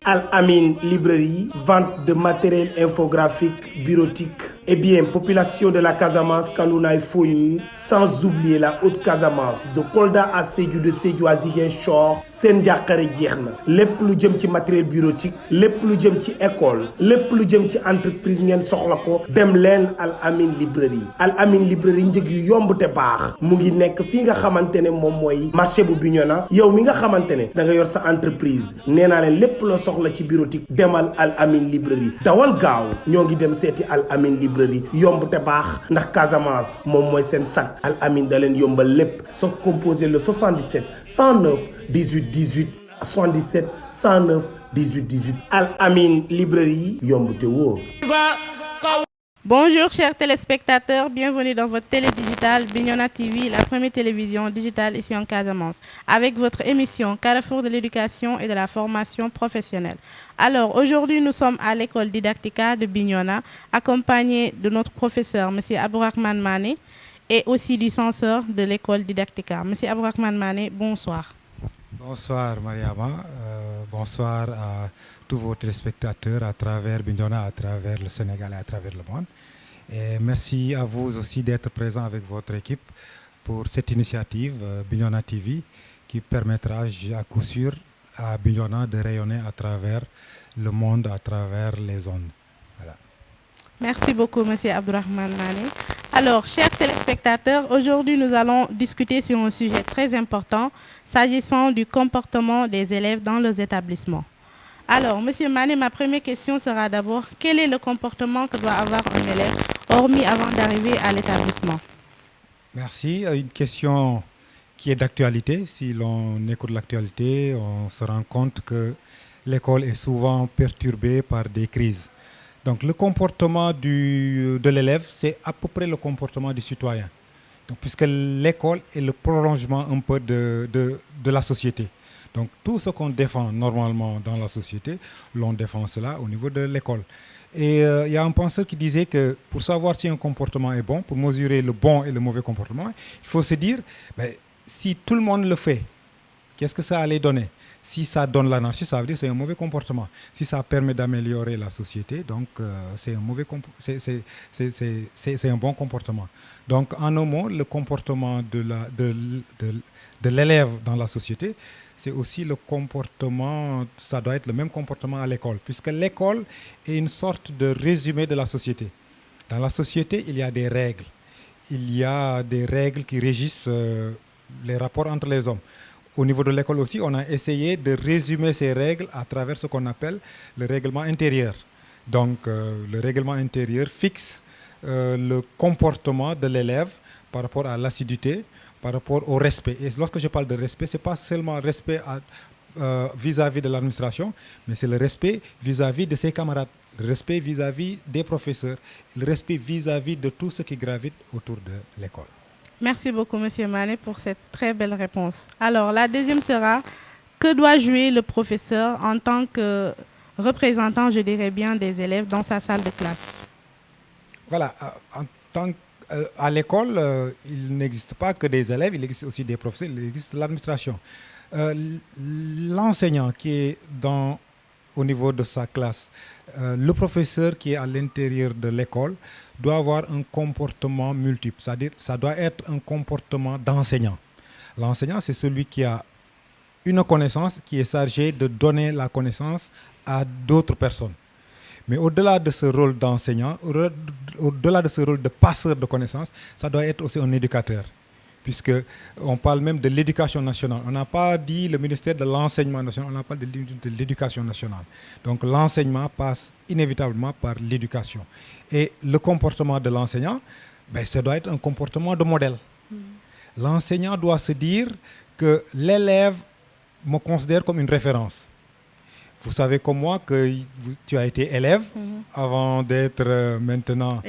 Al Amin Librairie, vente de matériel infographique, bureautique. Eh bien, population de la Casamance, Kalouna et Fogny, sans oublier la Haute-Casamance, de Kolda à Sédhiou à Ziguinchor, seen njàqare jeex na lépp lu jëm ci matériel bureautique, lépp lu jëm ci école, lépp lu jëm ci entreprise ngeen soxla ko, dem leen Al Amin Librairie. Al Amin Librairie njëg yu yomb te baax mu ngi nekk fii nga xamante ne moom mooy marché bu Bignona. yow mi nga xamante ne da nga yor sa entreprise nee naa leen lépp loo soxla ci bureautique demal Al Amin Librairie dawal gaaw ñoo ngi dem seeti Al Amin Librairie yomb te baax ndax Casamance moom mooy seen sac Al Amin da leen yombal lépp soo composé le 77 109 18 18 77 109 18 18 Al Amin Librairie yomb te wóor. Bonjour chers téléspectateurs, bienvenue dans votre télé digitale Bignona TV, la première télévision digitale ici en Casamance, avec votre émission Carrefour de l'éducation et de la formation professionnelle. Alors aujourd'hui nous sommes à l'école Didactica de Bignona, accompagnés de notre professeur M. Abdourahmane Mané et aussi du censeur de l'école Didactica. M. Abdourahmane Mané, bonsoir. Bonsoir Mariama, bonsoir à tous vos téléspectateurs à travers Bignona, à travers le Sénégal et à travers le monde. Et merci à vous aussi d'être présents avec votre équipe pour cette initiative Bignona TV qui permettra à coup sûr à Bignona de rayonner à travers le monde, à travers les zones. Voilà. Merci beaucoup M. Abdourahmane Mané. Alors, chers téléspectateurs, aujourd'hui nous allons discuter sur un sujet très important s'agissant du comportement des élèves dans les établissements. Alors, M. Mané, ma première question sera d'abord, quel est le comportement que doit avoir un élève, hormis avant d'arriver à l'établissement? Merci. Une question qui est d'actualité. Si l'on écoute l'actualité, on se rend compte que l'école est souvent perturbée par des crises. Donc le comportement de l'élève, c'est à peu près le comportement du citoyen. Donc, puisque l'école est le prolongement un peu de la société. Donc tout ce qu'on défend normalement dans la société, l'on défend cela au niveau de l'école. Et il y a un penseur qui disait que pour savoir si un comportement est bon, pour mesurer le bon et le mauvais comportement, il faut se dire, si tout le monde le fait, qu'est-ce que ça allait donner? Si ça donne l'anarchie, ça veut dire que c'est un mauvais comportement. Si ça permet d'améliorer la société, donc c'est un bon comportement. Donc en un mot, le comportement de l'élève dans la société, c'est aussi le comportement, ça doit être le même comportement à l'école, puisque l'école est une sorte de résumé de la société. Dans la société, il y a des règles. Il y a des règles qui régissent les rapports entre les hommes. Au niveau de l'école aussi, on a essayé de résumer ces règles à travers ce qu'on appelle le règlement intérieur. Donc, le règlement intérieur fixe le comportement de l'élève par rapport à l'assiduité, par rapport au respect. Et lorsque je parle de respect, ce n'est pas seulement respect vis-à-vis de l'administration, mais c'est le respect vis-à-vis de ses camarades, le respect vis-à-vis des professeurs, le respect vis-à-vis de tout ce qui gravite autour de l'école. Merci beaucoup, M. Mané, pour cette très belle réponse. Alors, la deuxième sera, que doit jouer le professeur en tant que représentant, je dirais bien, des élèves dans sa salle de classe? Voilà, à l'école, il n'existe pas que des élèves, il existe aussi des professeurs, il existe l'administration. L'enseignant qui est au niveau de sa classe, le professeur qui est à l'intérieur de l'école doit avoir un comportement multiple, c'est-à-dire ça doit être un comportement d'enseignant. L'enseignant, c'est celui qui a une connaissance, qui est chargé de donner la connaissance à d'autres personnes. Mais au-delà de ce rôle d'enseignant, au-delà de ce rôle de passeur de connaissances, ça doit être aussi un éducateur. Puisqu'on parle même de l'éducation nationale. On n'a pas dit le ministère de l'enseignement national, on a parlé de l'éducation nationale. Donc l'enseignement passe inévitablement par l'éducation. Et le comportement de l'enseignant, ça doit être un comportement de modèle. L'enseignant doit se dire que l'élève me considère comme une référence. Vous savez comme moi que tu as été élève avant d'être maintenant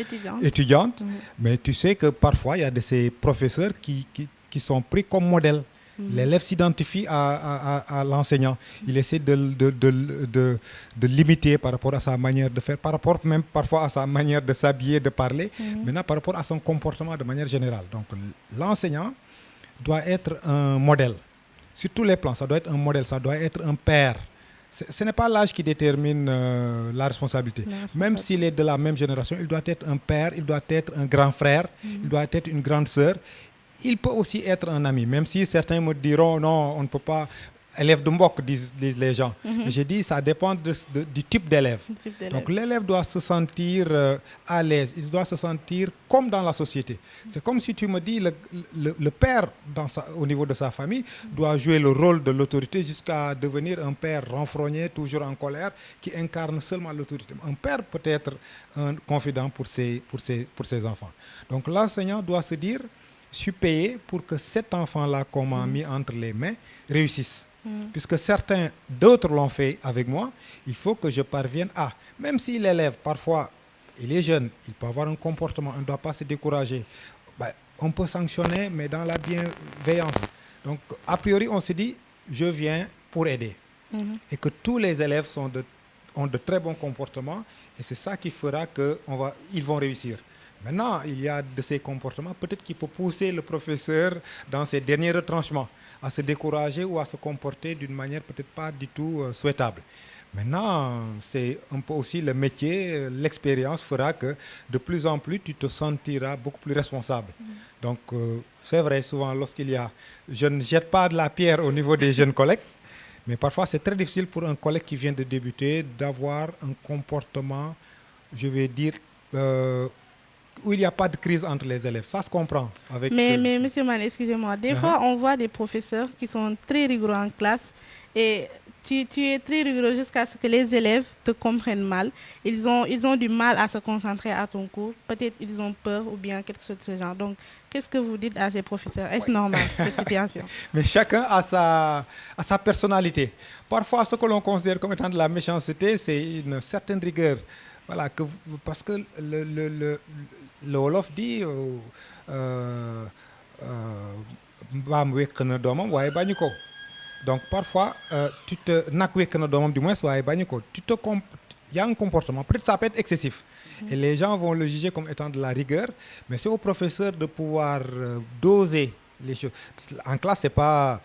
étudiante. Mais tu sais que parfois il y a de ces professeurs qui sont pris comme modèle. L'élève s'identifie à l'enseignant. Il essaie de l'imiter par rapport à sa manière de faire, par rapport même parfois à sa manière de s'habiller, de parler, maintenant par rapport à son comportement de manière générale. Donc l'enseignant doit être un modèle. Sur tous les plans, ça doit être un modèle, ça doit être un père. Ce n'est pas l'âge qui détermine la responsabilité. Même s'il est de la même génération, il doit être un père, il doit être un grand frère, il doit être une grande sœur. Il peut aussi être un ami, même si certains me diront non, on ne peut pas. Élève de Mbok, disent les gens. Mais j'ai dit, ça dépend du type d'élève. Donc l'élève doit se sentir à l'aise, il doit se sentir comme dans la société. C'est comme si tu me dis, le père, au niveau de sa famille, doit jouer le rôle de l'autorité jusqu'à devenir un père renfrogné, toujours en colère, qui incarne seulement l'autorité. Un père peut être un confident pour ses enfants. Donc l'enseignant doit se dire, je suis payé pour que cet enfant-là qu'on m'a mis entre les mains réussisse. Puisque d'autres l'ont fait avec moi, il faut que je parvienne à, même si l'élève, parfois, il est jeune, il peut avoir un comportement, on ne doit pas se décourager. On peut sanctionner, mais dans la bienveillance. Donc, a priori, on se dit, je viens pour aider. Et que tous les élèves ont de très bons comportements, et c'est ça qui fera qu'ils vont réussir. Maintenant, il y a de ces comportements, peut-être qu'il peut pousser le professeur dans ses derniers retranchements, à se décourager ou à se comporter d'une manière peut-être pas du tout souhaitable. Maintenant, c'est un peu aussi le métier, l'expérience fera que de plus en plus, tu te sentiras beaucoup plus responsable. Donc, c'est vrai, souvent, je ne jette pas de la pierre au niveau des jeunes collègues, mais parfois, c'est très difficile pour un collègue qui vient de débuter d'avoir un comportement, je vais dire, où il n'y a pas de crise entre les élèves. Ça se comprend. Mais monsieur Man, excusez-moi, des fois, on voit des professeurs qui sont très rigoureux en classe et tu es très rigoureux jusqu'à ce que les élèves te comprennent mal. Ils ont du mal à se concentrer à ton cours. Peut-être ils ont peur ou bien quelque chose de ce genre. Donc, qu'est-ce que vous dites à ces professeurs? Est-ce normal, cette situation? Mais chacun a sa personnalité. Parfois, ce que l'on considère comme étant de la méchanceté, c'est une certaine rigueur. Voilà, parce que le Wolof dit donc parfois il y a un comportement, peut-être ça peut être excessif et les gens vont le juger comme étant de la rigueur, mais c'est au professeur de pouvoir doser les choses. En classe, c'est pas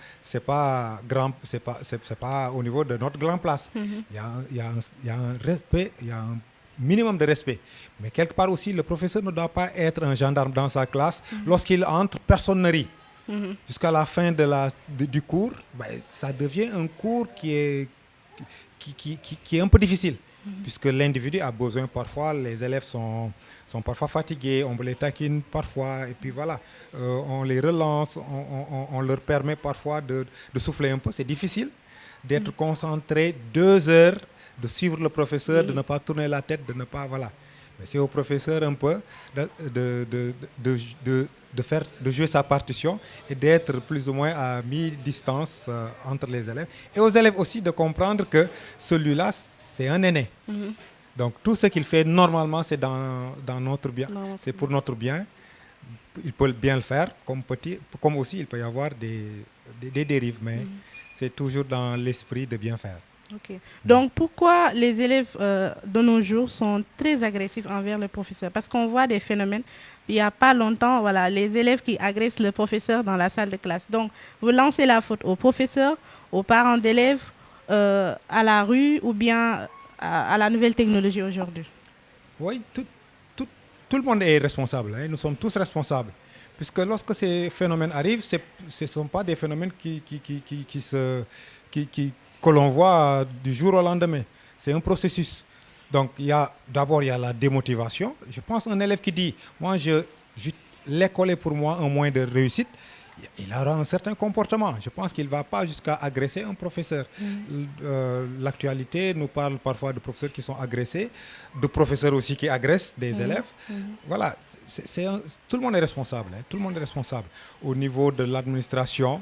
au niveau de notre grande place. Il y a un respect, il y a un minimum de respect. Mais quelque part aussi, le professeur ne doit pas être un gendarme dans sa classe. Lorsqu'il entre, personne ne rit. Jusqu'à la fin du cours, ça devient un cours qui est un peu difficile. Puisque l'individu a besoin parfois, les élèves sont parfois fatigués, on les taquine parfois, et puis voilà, on les relance, on leur permet parfois de souffler un peu. C'est difficile d'être concentré 2 heures, de suivre le professeur, de ne pas tourner la tête, de ne pas, voilà. Mais c'est au professeur un peu de jouer sa partition et d'être plus ou moins à mi-distance entre les élèves. Et aux élèves aussi de comprendre que celui-là, c'est un aîné. Donc tout ce qu'il fait normalement, c'est dans notre bien. C'est pour notre bien. Il peut bien le faire comme aussi il peut y avoir des dérives, mais c'est toujours dans l'esprit de bien faire. Okay. Donc, pourquoi les élèves de nos jours sont très agressifs envers le professeur? Parce qu'on voit des phénomènes. Il n'y a pas longtemps, voilà, les élèves qui agressent le professeur dans la salle de classe. Donc, vous lancez la faute au professeur, aux parents d'élèves, à la rue ou bien à la nouvelle technologie aujourd'hui? Oui, tout le monde est responsable. Hein. Nous sommes tous responsables. Puisque lorsque ces phénomènes arrivent, ce ne sont pas des phénomènes que l'on voit du jour au lendemain. C'est un processus. Donc, d'abord, il y a la démotivation. Je pense un élève qui dit, moi, l'école est pour moi un moyen de réussite, il aura un certain comportement. Je pense qu'il ne va pas jusqu'à agresser un professeur. L'actualité nous parle parfois de professeurs qui sont agressés, de professeurs aussi qui agressent des élèves. Voilà, tout le monde est responsable. Hein. Tout le monde est responsable. Au niveau de l'administration,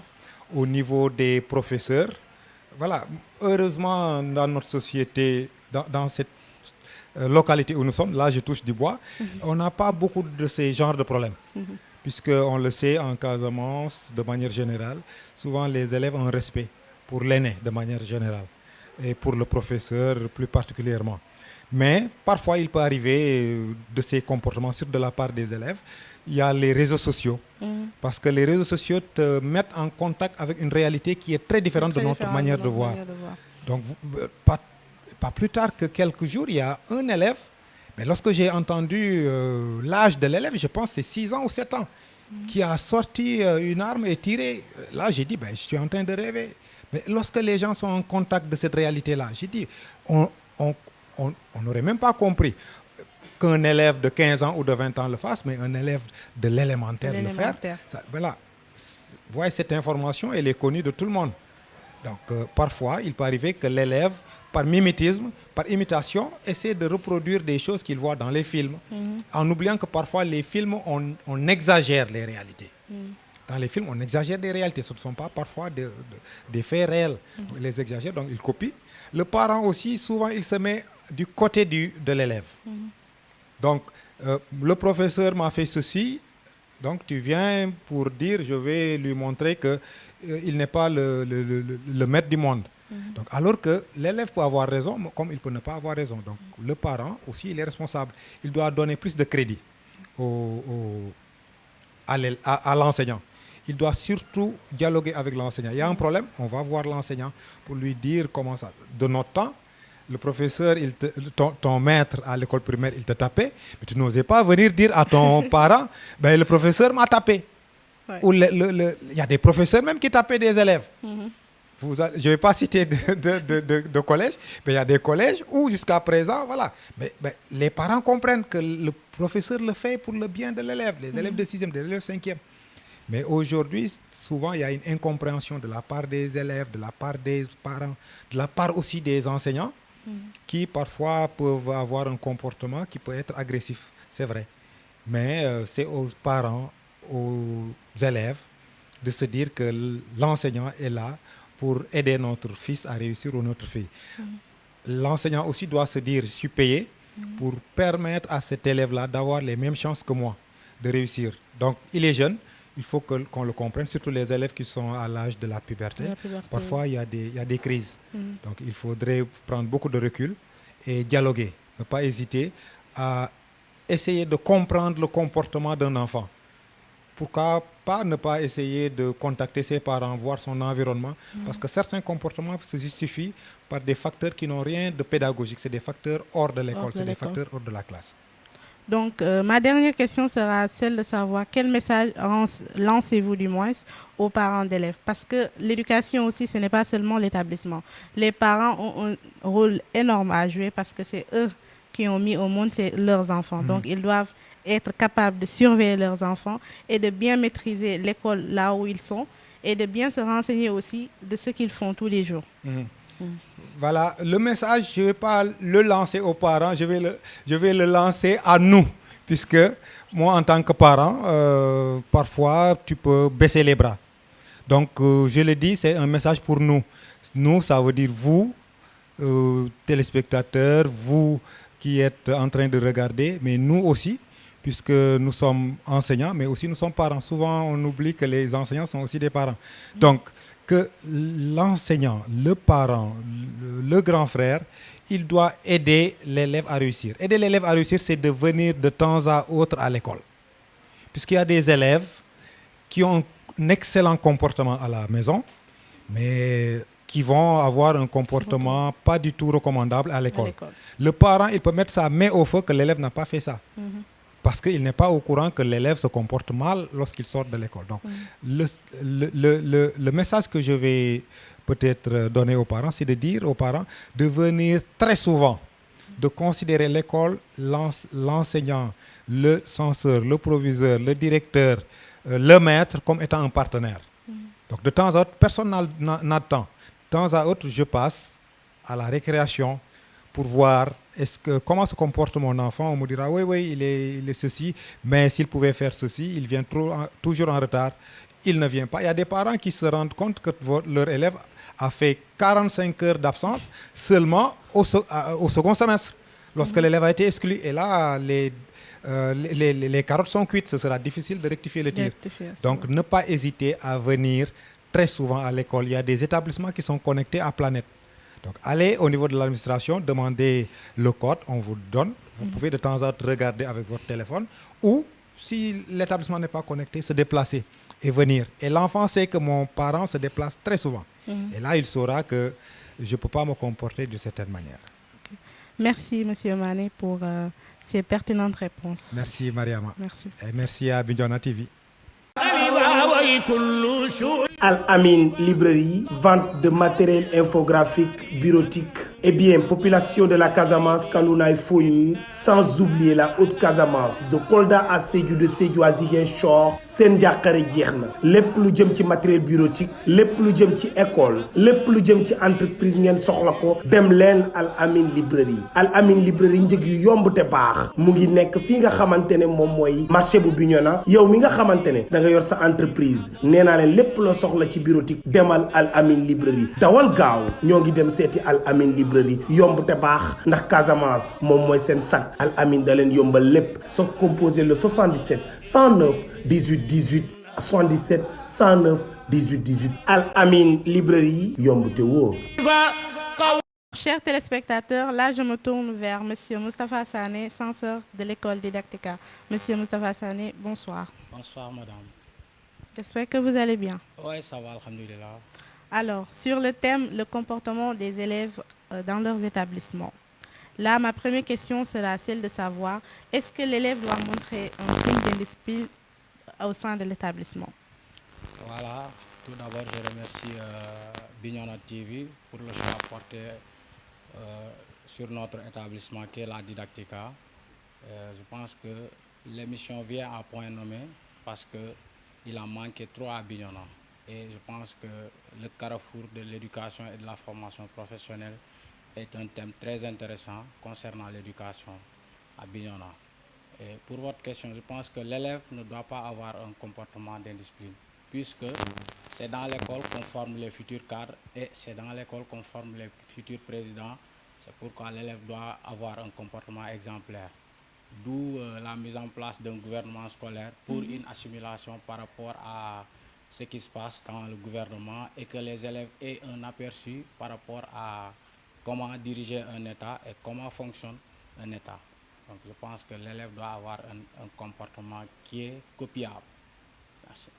au niveau des professeurs. Voilà, heureusement, dans notre société, dans cette localité où nous sommes, là je touche du bois, on n'a pas beaucoup de ces genres de problèmes. Puisqu'on le sait, en Casamance, de manière générale, souvent les élèves ont un respect pour l'aîné de manière générale et pour le professeur plus particulièrement. Mais parfois, il peut arriver de ces comportements, surtout de la part des élèves. Il y a les réseaux sociaux. Parce que les réseaux sociaux te mettent en contact avec une réalité qui est très différente de notre manière de voir. Donc, pas plus tard que quelques jours, il y a un élève, mais lorsque j'ai entendu l'âge de l'élève, je pense que c'est 6 ans ou 7 ans, qui a sorti une arme et tiré. Là, j'ai dit, je suis en train de rêver. Mais lorsque les gens sont en contact de cette réalité-là, j'ai dit, on n'aurait même pas compris qu'un élève de 15 ans ou de 20 ans le fasse, mais un élève de l'élémentaire le faire. Voilà. Vous voyez, cette information, elle est connue de tout le monde. Donc, parfois, il peut arriver que l'élève, par mimétisme, par imitation, essaie de reproduire des choses qu'il voit dans les films, en oubliant que parfois, les films, on exagère les réalités. Dans les films, on exagère des réalités. Ce ne sont pas parfois des faits réels. On les exagère, donc il copie. Le parent aussi, souvent, il se met du côté de l'élève. Donc, le professeur m'a fait ceci, donc tu viens pour dire, je vais lui montrer qu'il n'est pas le maître du monde. Donc, alors que l'élève peut avoir raison, comme il peut ne pas avoir raison. Donc, le parent aussi, il est responsable. Il doit donner plus de crédit à l'enseignant. Il doit surtout dialoguer avec l'enseignant. Il y a un problème, on va voir l'enseignant pour lui dire comment ça. De notre temps, le professeur, ton maître à l'école primaire, il te tapait, mais tu n'osais pas venir dire à ton parent, le professeur m'a tapé. Ouais. Ou il y a des professeurs même qui tapaient des élèves. Je ne vais pas citer de collège, mais il y a des collèges où jusqu'à présent, voilà. Mais les parents comprennent que le professeur le fait pour le bien de l'élève, les élèves de 6e, des élèves de 5e. Mais aujourd'hui, souvent, il y a une incompréhension de la part des élèves, de la part des parents, de la part aussi des enseignants, qui parfois peuvent avoir un comportement qui peut être agressif, c'est vrai. Mais c'est aux parents, aux élèves, de se dire que l'enseignant est là pour aider notre fils à réussir ou notre fille. L'enseignant aussi doit se dire, je suis payé pour permettre à cet élève-là d'avoir les mêmes chances que moi de réussir. Donc, il est jeune. Il faut qu'on le comprenne, surtout les élèves qui sont à l'âge de la puberté. Parfois, il y a des crises. Donc, il faudrait prendre beaucoup de recul et dialoguer. Ne pas hésiter à essayer de comprendre le comportement d'un enfant. Pourquoi pas ne pas essayer de contacter ses parents, voir son environnement, parce que certains comportements se justifient par des facteurs qui n'ont rien de pédagogique. C'est des facteurs hors de l'école, c'est des facteurs hors de la classe. Donc, ma dernière question sera celle de savoir quel message lancez-vous du moins aux parents d'élèves? Parce que l'éducation aussi, ce n'est pas seulement l'établissement. Les parents ont un rôle énorme à jouer parce que c'est eux qui ont mis au monde leurs enfants. Donc, ils doivent être capables de surveiller leurs enfants et de bien maîtriser l'école là où ils sont et de bien se renseigner aussi de ce qu'ils font tous les jours. Voilà, le message, je ne vais pas le lancer aux parents, je vais le lancer à nous, puisque moi, en tant que parent, parfois, tu peux baisser les bras. Donc, je le dis, c'est un message pour nous. Nous, ça veut dire vous, téléspectateurs, vous qui êtes en train de regarder, mais nous aussi, puisque nous sommes enseignants, mais aussi nous sommes parents. Souvent, on oublie que les enseignants sont aussi des parents. Donc, que l'enseignant, le parent, le grand frère, il doit aider l'élève à réussir. Aider l'élève à réussir, c'est de venir de temps à autre à l'école. Puisqu'il y a des élèves qui ont un excellent comportement à la maison, mais qui vont avoir un comportement pas du tout recommandable à l'école. Le parent, il peut mettre sa main au feu que l'élève n'a pas fait ça. Parce qu'il n'est pas au courant que l'élève se comporte mal lorsqu'il sort de l'école. Donc, le message que je vais peut-être donner aux parents, c'est de dire aux parents de venir très souvent, de considérer l'école, l'enseignant, le censeur, le proviseur, le directeur, le maître comme étant un partenaire. Donc, de temps à autre, personne n'a de temps. De temps à autre, je passe à la récréation pour voir comment se comporte mon enfant. On me dira, oui, il est ceci, mais s'il pouvait faire ceci, il vient toujours en retard, il ne vient pas. Il y a des parents qui se rendent compte que leur élève a fait 45 heures d'absence seulement au second semestre, lorsque l'élève a été exclu. Et là, les carottes sont cuites, ce sera difficile de rectifier le tir. Donc, ne pas hésiter à venir très souvent à l'école. Il y a des établissements qui sont connectés à Planète. Donc, allez au niveau de l'administration, demandez le code, on vous donne. Vous pouvez de temps à autre regarder avec votre téléphone ou, si l'établissement n'est pas connecté, se déplacer et venir. Et l'enfant sait que mon parent se déplace très souvent. Et là, il saura que je ne peux pas me comporter d'une certaine manière. Merci, Monsieur Mané, pour ces pertinentes réponses. Merci, Mariama. Merci. Et merci à Bignona TV. Al Amin Librairie, vente de matériel infographique, bureautique. Eh bien, population de la Casamance, Kalouna et Fogny, sans oublier la Haute-Casamance, de Kolda à Sédhiou à Ziguinchor, seen njàqare jeex na lépp lu jëm ci matériel bureautique, lépp lu jëm ci école, lépp lu jëm ci entreprise ngeen soxla ko, dem leen Al Amin Librairie. Al Amin Librairie njëg yu yomb te baax mu ngi nekk fii nga xamante ne moom mooy marché bu Bignona. Yow mi nga xamante ne da nga yor sa entreprise, nee naa leen lépp loo soxla ci bureautique demal Al Amin Librairie. Dawal gaaw ñoo ngi dem seeti Al Amin Librairie yomb te baax ndax Casamance moom mooy seen sac. Al Amin da leen yombal lépp. soo composé le 77 109 18 18 77 109 18 18. Al Amin Librairie yomb te wóor. Chers téléspectateurs, là je me tourne vers Monsieur Moustapha Sané, censeur de l'école Didactica. Monsieur Moustapha Sané, bonsoir. Bonsoir madame. J'espère que vous allez bien. Oui, ça va, alhamdoulilah. Alors, sur le thème, le comportement des élèves dans leurs établissements. Là, ma première question sera celle de savoir, est-ce que l'élève doit montrer un signe d'indiscipline au sein de l'établissement? Voilà, tout d'abord je remercie Bignona TV pour le choix apporté sur notre établissement qui est la Didactica. Je pense que l'émission vient à point nommé parce qu'il a manqué trop à Bignona. Et je pense que le carrefour de l'éducation et de la formation professionnelle est un thème très intéressant concernant l'éducation à Bignona. Et pour votre question, je pense que l'élève ne doit pas avoir un comportement d'indiscipline, puisque c'est dans l'école qu'on forme les futurs cadres et c'est dans l'école qu'on forme les futurs présidents. C'est pourquoi l'élève doit avoir un comportement exemplaire. D'où la mise en place d'un gouvernement scolaire pour une assimilation par rapport à ce qui se passe dans le gouvernement et que les élèves aient un aperçu par rapport à comment diriger un État et comment fonctionne un État. Donc je pense que l'élève doit avoir un comportement qui est copiable. Merci.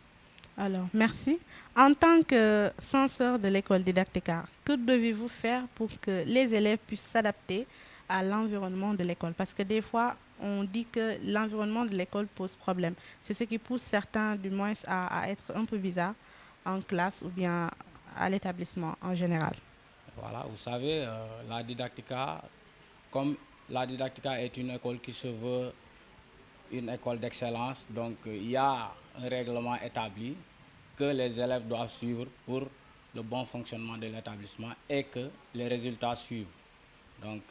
Alors, merci. En tant que censeur de l'école Didactica, que devez-vous faire pour que les élèves puissent s'adapter à l'environnement de l'école? Parce que des fois, on dit que l'environnement de l'école pose problème. C'est ce qui pousse certains, du moins, à être un peu bizarres en classe ou bien à l'établissement en général. Voilà, vous savez, la Didactica, comme la Didactica est une école qui se veut une école d'excellence, donc il y a un règlement établi que les élèves doivent suivre pour le bon fonctionnement de l'établissement et que les résultats suivent. Donc,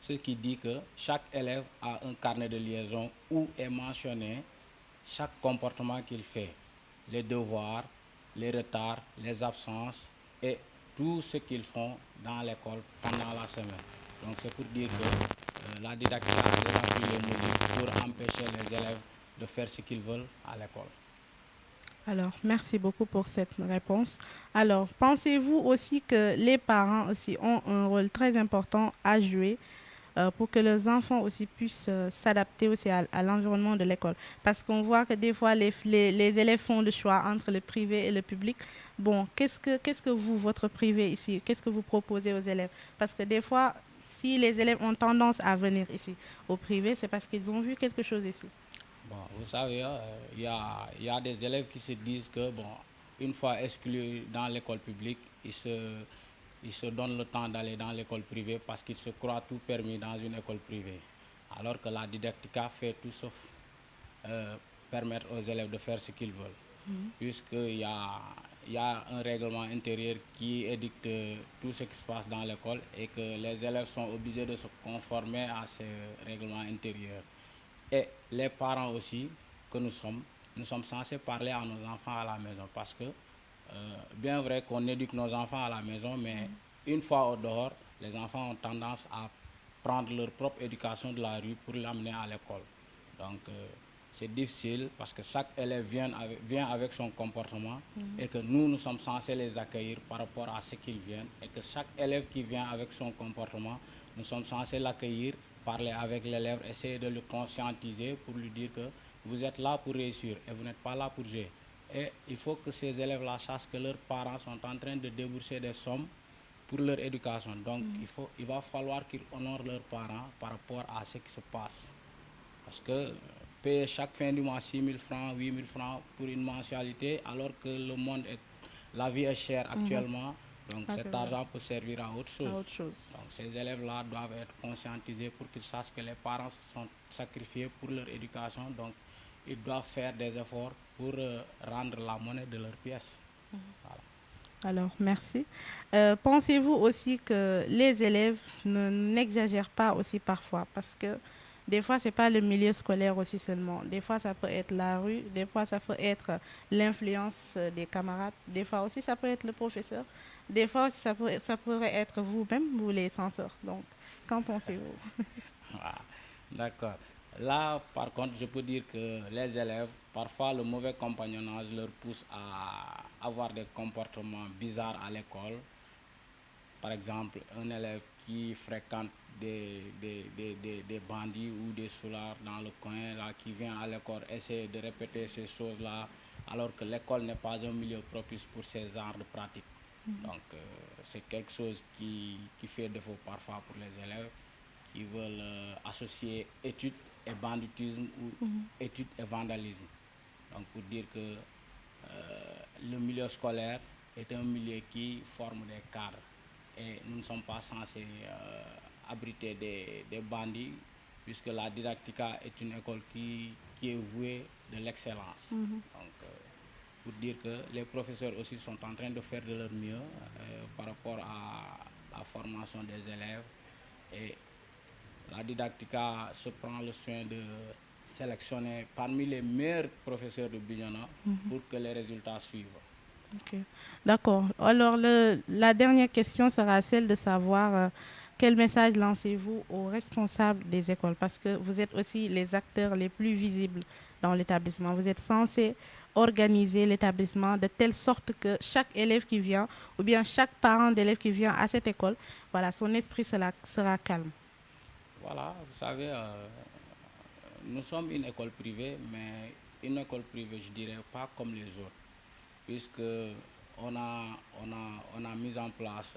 ce qui dit que chaque élève a un carnet de liaison où est mentionné chaque comportement qu'il fait, les devoirs, les retards, les absences et tout ce qu'ils font dans l'école pendant la semaine. Donc c'est pour dire que la didactique a pris les mesures pour empêcher les élèves de faire ce qu'ils veulent à l'école. Alors, merci beaucoup pour cette réponse. Alors, pensez-vous aussi que les parents aussi ont un rôle très important à jouer pour que les enfants aussi puissent s'adapter aussi à l'environnement de l'école? Parce qu'on voit que des fois, les élèves font le choix entre le privé et le public. Bon, qu'est-ce que vous, votre privé ici, qu'est-ce que vous proposez aux élèves? Parce que des fois, si les élèves ont tendance à venir ici au privé, c'est parce qu'ils ont vu quelque chose ici. Bon, vous savez, il y a des élèves qui se disent que, bon, une fois exclus dans l'école publique, ils se donnent le temps d'aller dans l'école privée parce qu'ils se croient tout permis dans une école privée. Alors que la Didactica fait tout sauf permettre aux élèves de faire ce qu'ils veulent. Puisqu'il y a un règlement intérieur qui édicte tout ce qui se passe dans l'école et que les élèves sont obligés de se conformer à ce règlement intérieur. Et les parents aussi, que nous sommes censés parler à nos enfants à la maison parce que, bien vrai qu'on éduque nos enfants à la maison, mais une fois au dehors, les enfants ont tendance à prendre leur propre éducation de la rue pour l'amener à l'école. Donc, c'est difficile parce que chaque élève vient avec son comportement et que nous sommes censés les accueillir par rapport à ce qu'ils viennent et que chaque élève qui vient avec son comportement, nous sommes censés l'accueillir, parler avec l'élève, essayer de le conscientiser pour lui dire que vous êtes là pour réussir et vous n'êtes pas là pour jouer. Et il faut que ces élèves-là sachent que leurs parents sont en train de débourser des sommes pour leur éducation. Donc, il va falloir qu'ils honorent leurs parents par rapport à ce qui se passe. Parce que payer chaque fin du mois 6 000 francs, 8 000 francs pour une mensualité, alors que la vie est chère actuellement, donc cet argent peut servir à autre chose. Donc ces élèves-là doivent être conscientisés pour qu'ils sachent que les parents se sont sacrifiés pour leur éducation, donc ils doivent faire des efforts pour rendre la monnaie de leurs pièces. Voilà. Alors, merci. Pensez-vous aussi que les élèves n'exagèrent pas aussi parfois? Parce que des fois, ce n'est pas le milieu scolaire aussi seulement. Des fois, ça peut être la rue. Des fois, ça peut être l'influence des camarades. Des fois aussi, ça peut être le professeur. Des fois, ça pourrait être vous-même, vous les censeurs. Donc, qu'en pensez-vous? D'accord. Là, par contre, je peux dire que les élèves, parfois le mauvais compagnonnage leur pousse à avoir des comportements bizarres à l'école. Par exemple, un élève qui fréquente des bandits ou des soulards dans le coin, là, qui vient à l'école essayer de répéter ces choses-là, alors que l'école n'est pas un milieu propice pour ces genres de pratiques. Donc, c'est quelque chose qui fait défaut parfois pour les élèves qui veulent associer études et banditisme ou études et vandalisme. Donc, pour dire que le milieu scolaire est un milieu qui forme des cadres et nous ne sommes pas censés abriter des bandits, puisque la Didactica est une école qui est vouée de l'excellence. Donc, pour dire que les professeurs aussi sont en train de faire de leur mieux par rapport à la formation des élèves, et la Didactica se prend le soin de sélectionner parmi les meilleurs professeurs de Bignona pour que les résultats suivent. Okay. D'accord. Alors, la dernière question sera celle de savoir quel message lancez-vous aux responsables des écoles, parce que vous êtes aussi les acteurs les plus visibles dans l'établissement. Vous êtes censés organiser l'établissement de telle sorte que chaque élève qui vient, ou bien chaque parent d'élève qui vient à cette école, voilà, son esprit sera calme. Voilà, vous savez, nous sommes une école privée, mais une école privée, je dirais, pas comme les autres, puisque on a mis en place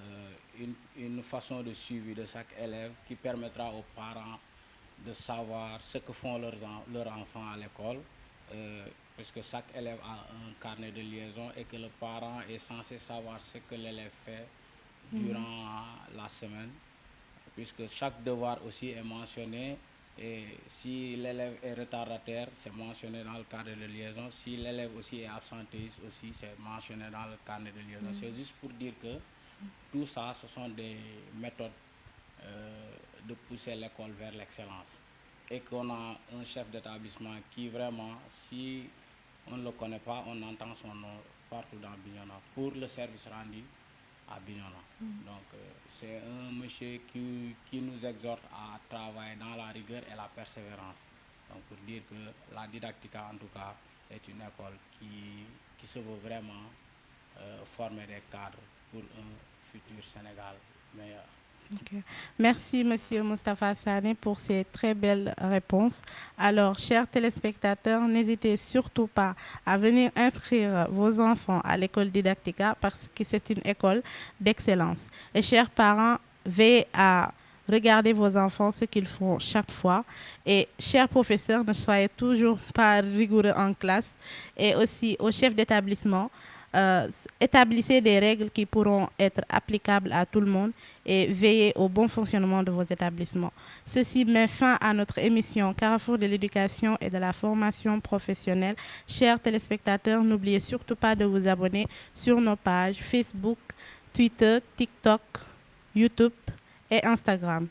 une façon de suivi de chaque élève qui permettra aux parents de savoir ce que font leurs enfants à l'école, puisque chaque élève a un carnet de liaison et que le parent est censé savoir ce que l'élève fait durant la semaine, puisque chaque devoir aussi est mentionné. Et si l'élève est retardataire, c'est mentionné dans le carnet de liaison. Si l'élève aussi est absentéiste, aussi c'est mentionné dans le carnet de liaison. C'est juste pour dire que tout ça, ce sont des méthodes de pousser l'école vers l'excellence. Et qu'on a un chef d'établissement qui vraiment, si on ne le connaît pas, on entend son nom partout dans Bignona pour le service rendu à Bignona. Donc c'est un monsieur qui nous exhorte à travailler dans la rigueur et la persévérance. Donc pour dire que la Didactica en tout cas est une école qui se veut vraiment former des cadres pour un futur Sénégal meilleur. Okay. Merci, Monsieur Moustapha Sané, pour ces très belles réponses. Alors, chers téléspectateurs, n'hésitez surtout pas à venir inscrire vos enfants à l'école Didactica parce que c'est une école d'excellence. Et chers parents, veillez à regarder vos enfants, ce qu'ils font chaque fois. Et chers professeurs, ne soyez toujours pas rigoureux en classe. Et aussi aux chefs d'établissement, établissez des règles qui pourront être applicables à tout le monde et veillez au bon fonctionnement de vos établissements. Ceci met fin à notre émission Carrefour de l'éducation et de la formation professionnelle. Chers téléspectateurs, n'oubliez surtout pas de vous abonner sur nos pages Facebook, Twitter, TikTok, YouTube et Instagram.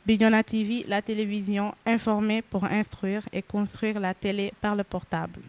Bignona TV, la télévision informée pour instruire et construire la télé par le portable.